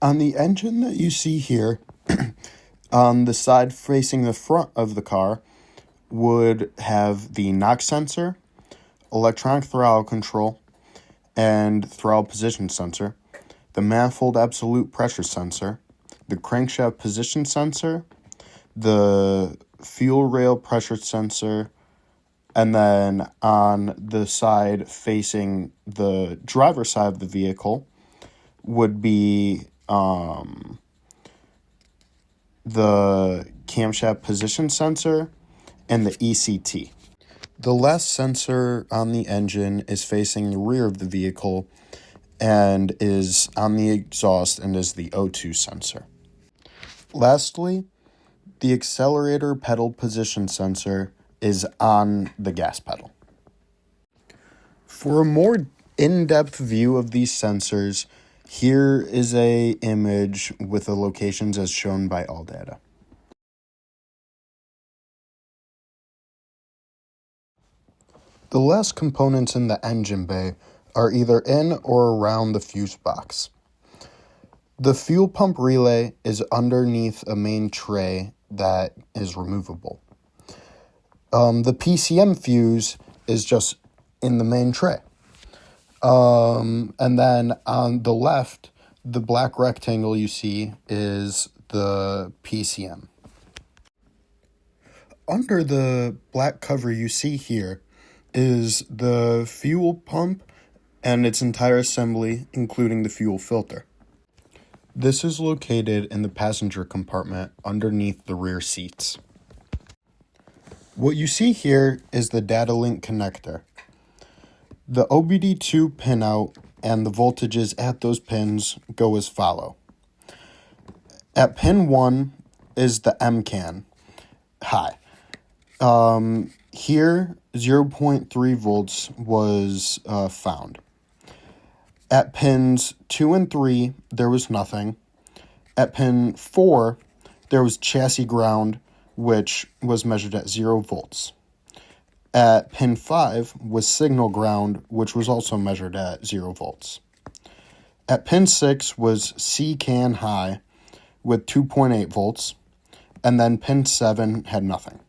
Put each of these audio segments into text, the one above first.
On the engine that you see here, on the side facing the front of the car, would have the knock sensor, electronic throttle control, and throttle position sensor, the manifold absolute pressure sensor, the crankshaft position sensor, the fuel rail pressure sensor, and then on the side facing the driver's side of the vehicle would be the camshaft position sensor and the ECT. The last sensor on the engine is facing the rear of the vehicle and is on the exhaust and is the O2 sensor. Lastly, the accelerator pedal position sensor is on the gas pedal. For a more in-depth view of these sensors, here is an image with the locations as shown by all data. The last components in the engine bay are either in or around the fuse box. The fuel pump relay is underneath a main tray that is removable. The PCM fuse is just in the main tray. And then on the left, the black rectangle you see is the PCM. Under the black cover you see here is the fuel pump and its entire assembly, including the fuel filter. This is located in the passenger compartment underneath the rear seats. What you see here is the data link connector. The OBDII pinout and the voltages at those pins go as follow. At pin 1 is the MCAN high. Here, 0.3 volts was found. At pins 2 and 3, there was nothing. At pin 4, there was chassis ground, which was measured at 0 volts. At pin 5 was signal ground, which was also measured at 0 volts. At pin 6 was CCAN high with 2.8 volts, and then pin 7 had nothing.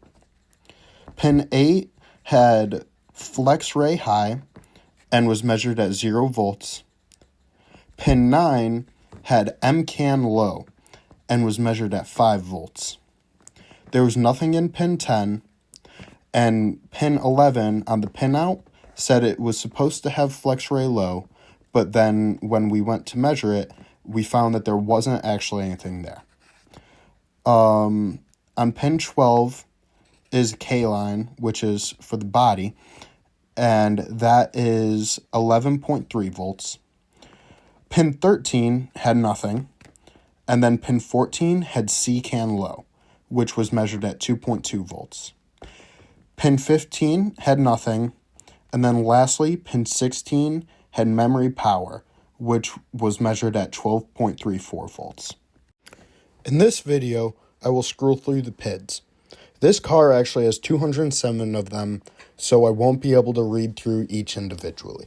Pin 8 had flex ray high and was measured at 0 volts. Pin 9 had MCAN low and was measured at 5 volts. There was nothing in pin 10, and pin 11 on the pinout said it was supposed to have flex ray low, but then when we went to measure it, we found that there wasn't actually anything there. On pin 12 is K-line, which is for the body, and that is 11.3 volts. Pin 13 had nothing, and then pin 14 had CCAN low, which was measured at 2.2 volts. Pin 15 had nothing, and then lastly, pin 16 had memory power, which was measured at 12.34 volts. In this video, I will scroll through the PIDs. This car actually has 207 of them, so I won't be able to read through each individually.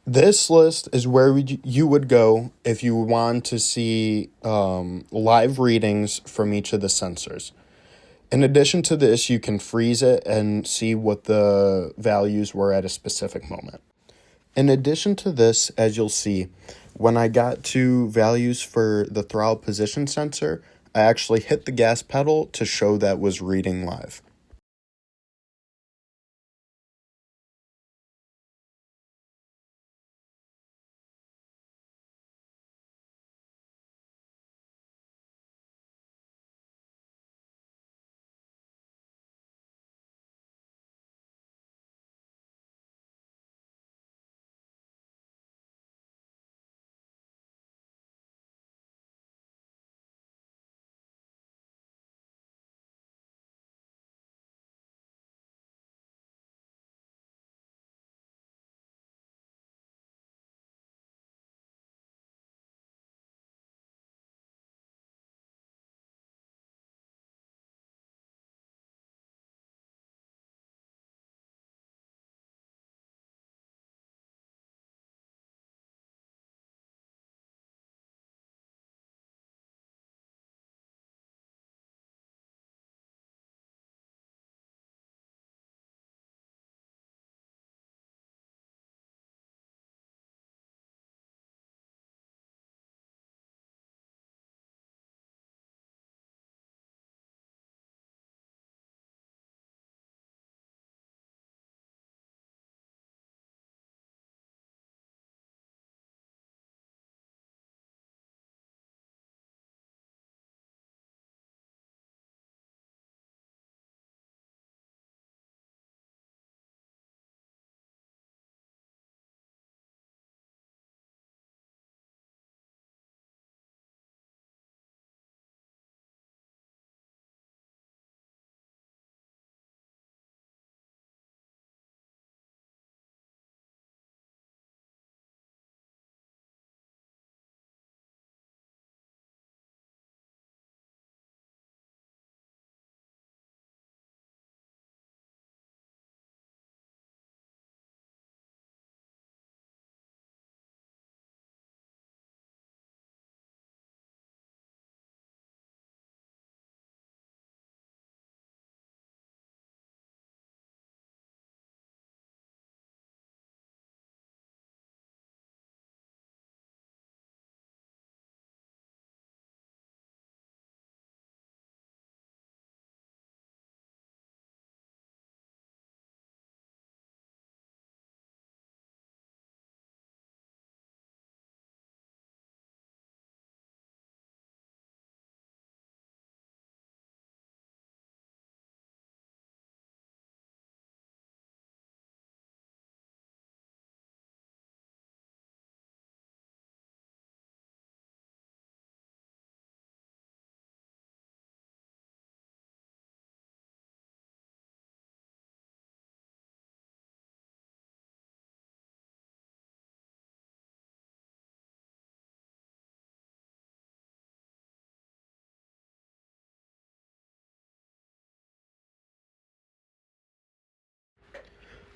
This list is where you would go if you want to see live readings from each of the sensors. In addition to this, you can freeze it and see what the values were at a specific moment. In addition to this, as you'll see, when I got to values for the throttle position sensor, I actually hit the gas pedal to show that was reading live.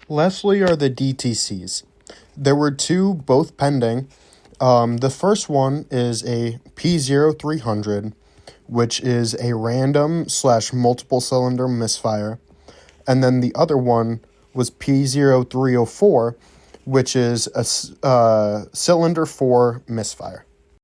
Lastly are the DTCs. There were two, both pending. The first one is a P0300, which is a random / multiple cylinder misfire. And then the other one was P0304, which is a cylinder 4 misfire.